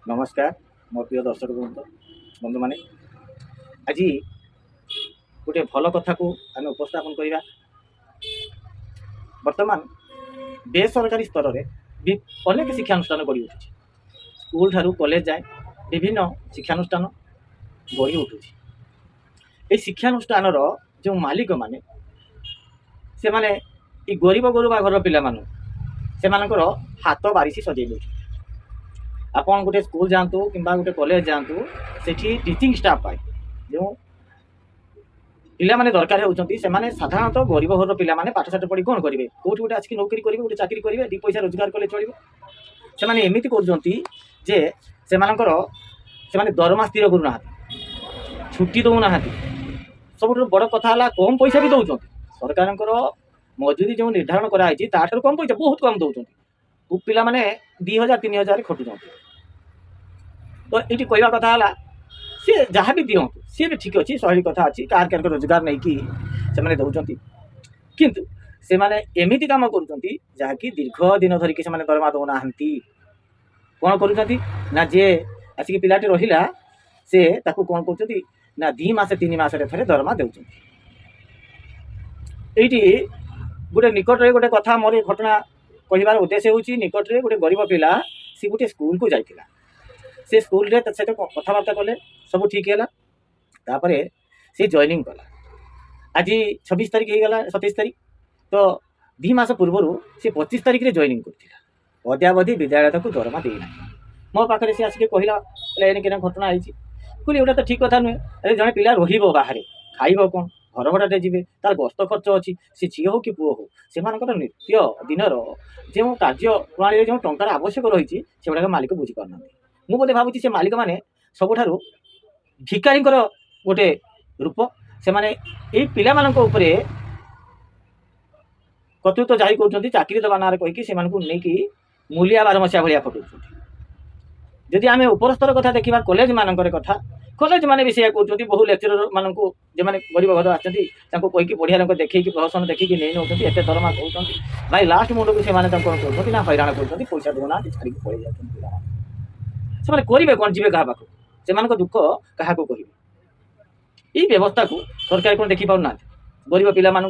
नमस्कार मो प्रिय दर्शक बंधु मैंने आज गोटे भल कथा को आम उपस्थापन करवा। बर्तमान बेसरकारी स्तर में अनेक शिक्षानुष्ठान गढ़ी उठू। स्कूल ठारू कॉलेज जाए विभिन्न शिक्षानुष्ठान गढ़ी उठू। ये शिक्षानुष्ठान जो मालिक माने से माने गरीब गुरुबा घर पिला से हाथ बारिश सजे दे। आपन गोटे स्कूल जातु कि गोटे कॉलेज जातु से टीचिंग स्टाफ पाए जो पिला माने दरकार होती साधारणतः गरीब घर पिला माने पाठ साठ पढ़ी कौन करेंगे कौट गोटे आसिक नौकरी करेंगे गोटे चाकरी करेंगे दी पैसा रोजगार कले चलो से एमती कर दरमा स्थिर करूना छुट्टी दौना सब बड़ कथा कम पैसा भी दौरान सरकार मजूरी जो निर्धारण कराई कम पैसा बहुत कम दौरान पिला माने 2000 3000 खटुं। तो ये कहवा कथा सी जहाँ भी दिंतु सी भी ठीक अच्छे स्वाभाविक कथा अच्छी कार रोजगार नहीं कि से दौरान किंतु से माने एमती काम करुँच जहाँकि दीर्घ दिन धरिकी से दरमा दौना कौन करुँच जे आसिक पिलाटे रहा से कौन कर 2 मास 3 मास थे दरमा दे। गोटे निकट रे गोटे कथा मोर घटना कहबार उद्देश्य हूँ निकट रे गोटे गरीब पिला सी गोटे स्कूल को जाइला से स्कूल रे सहित कथबार्ता कले सब ठीक है तापर से जॉइनिंग कला आज 26 तारीख हो गला 27 तारीख तो 2 मास पूर्व से 25 तारीख रे जॉइनिंग करथिला अद्यावधि विद्यालय तक दरमा देना मो पाखे से आसिक कहला एने घटना आई कहली एटा तो ठीक कथा नुहे अरे जड़े पिला रहिबो बाहर खाइबो कौन घर भड़ाटे जी तार गस्त खर्च अच्छी सी झील हो कि पुओ हो से नित्य दिनर जो कार्य प्रणाली जो टंकार आवश्यक रही से गुड़ाक मालिक बुझीपारना मु बोधे भावुँ से मालिक मैंने सबुठ भिकारी गोटे रूप से माने यही पिला कर्तृत्व जारी कर चाकरी दबा ना कहीकि नहीं मूलिया 12 मसीहा भाया खटुं। जदि आम उपरस्तर कथा देखा कॉलेज मानकर कथा कॉलेज माने भी से कहते बहु लेक्चरर मान जो मैंने गरीब घर आसती कहीकि बढ़िया लोग देखिए प्रहसन देखिए नहीं नौकरी एत दरमा कहते भाई लास्ट मुंड को कौन कर हैरान कर पैसा दौना छाड़ी पड़े जाते करेंगे कौन जी क्या पाक से दुख क्या कह ये व्यवस्था को सरकार कौन देखी पाना गरीब पिला माने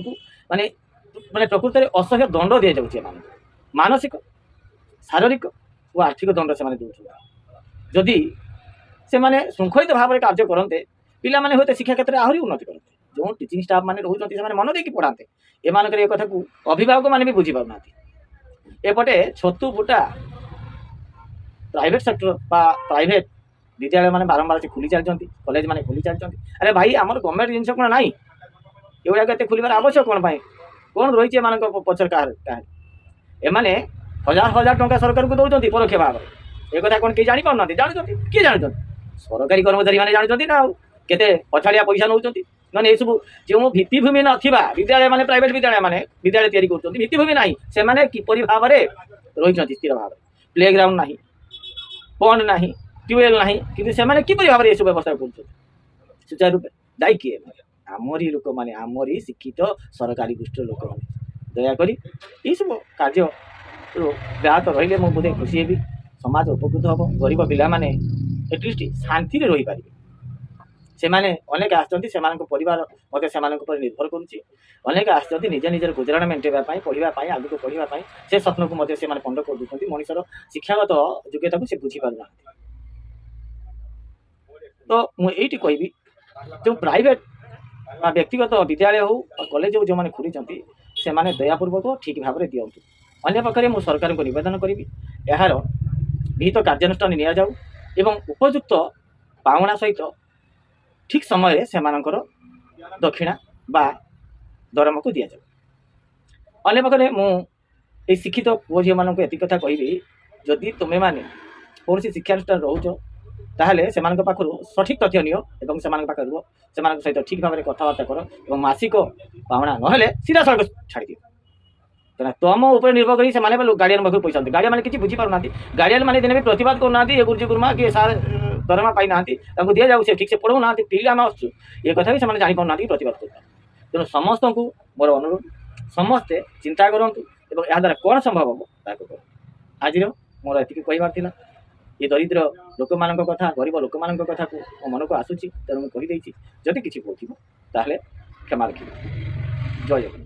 माने प्रकृत में असह्य दंड दि जाऊँगी मानसिक शारीरिक और आर्थिक दंड से दूसरे जदि से माने श्रृंखलित भाव में कार्य करते पिला माने होते शिक्षा क्षेत्र में आहरी उन्नति करते जो टीचिंग स्टाफ माने रोचते मन देकी पढ़ाते एमानकर ये कथा को अभिभावक माने भी बुझी पाना एपटे छतु फुटा प्राइवेट सेक्टर प्राइवेट विद्यालय माने बारंबार से खुली चलती कॉलेज माने खुली चलती अरे भाई आमर गवर्नमेंट जिनस कौन ना ये खुलबार आवश्यक कौन कौन रही है पचर क्या एमाने हजार हजार टंका सरकार को दौरान परोक्ष भाव एक कथा कौन किए जापार जानते किए जानते सरकारी कर्मचारी मैंने जानते ना केते पछाड़िया पैसा नौ मैंने ये सब जो भित्तिभूमि ना विद्यालय माने प्राइवेट विद्यालय माने विद्यालय तैयारी कर भित्तिभूमि ना से किपरि भाव में रही स्थिर भाव प्ले ग्राउंड ना पंड ना ट्यूबवेल ना कि किपरि भाव में ये सब व्यवस्था कर सुचारू रूपे दायी किए आमरी लोक मैंने आमरी शिक्षित सरकारी गोष्ठी लोक मैंने दयाकोरी ये सब कार्य व्याहत रही मुझे बोधे खुशी हेबी समाज उपकृत हम गरीब पिला माने एटलिस्ट शांति रही पारे से अनेक आसर मत से निर्भर करेक आसती निज निजर गुजराण मेटाई पढ़ाई आगे को पढ़ाई से स्वप्न को मत से पंड कर दूसरी मनुष्यर शिक्षागत योग्यता को से बुझी पारना तो मुझे कहबी जो प्राइवेट व्यक्तिगत विद्यालय हो कॉलेज हो जो मैंने खुली से दयापूर्वक ठीक भाव में दिंतु अन्य पक्षे मुझे सरकार को नवेदन करी यार विहित कार्यानुष्ठान नि जाऊ एवं उपयुक्त पावना सहित ठीक समय से दक्षिणा बा दरम को दि जाऊ। अन्य पक्षे मुझे शिक्षित पुओ झी मानक एति कथा कहबी जदि तुम्हें माने कौन शिक्षानुष्ठान रोच ताहले से पाखु सठिक तथ्य नियो एवं से पाखे रुह से सहित ठीक भाव में कथबार्ता कर और मासिक पावना ना सीधा सड़क छाड़ी दियो क्या तुम उपर निर्भर करी से गार्डियन पाखु पैसा गार्डियन मैंने किसी बुझी पार गार्डियन मैंने दिन भी प्रतिवाद करना ये गुरुजी गुरुमा किए सार दरमा पाई ना दि जाऊ ठीक से पढ़ाऊना फिर आम आसू ये कथा भी जानी पाना प्रतिवाद करता तेणु समस्त को मोर अनुरोध समस्ते चिंता करूँ और यहाँ द्वारा कौन संभव हम आज मोर ये कहबार ଏ ଦରିଦ୍ର ଲୋକମାନଙ୍କ କଥା ଗରିବ ଲୋକମାନଙ୍କ କଥାକୁ ମୋ ମନକୁ ଆସୁଛି, ତେଣୁ ମୁଁ କହିଦେଇଛି। ଯଦି କିଛି ଭୁଲ ଥିବ ତାହେଲେ କ୍ଷମା ରଖିବେ। ଜୟ ଜଗନ୍ନାଥ।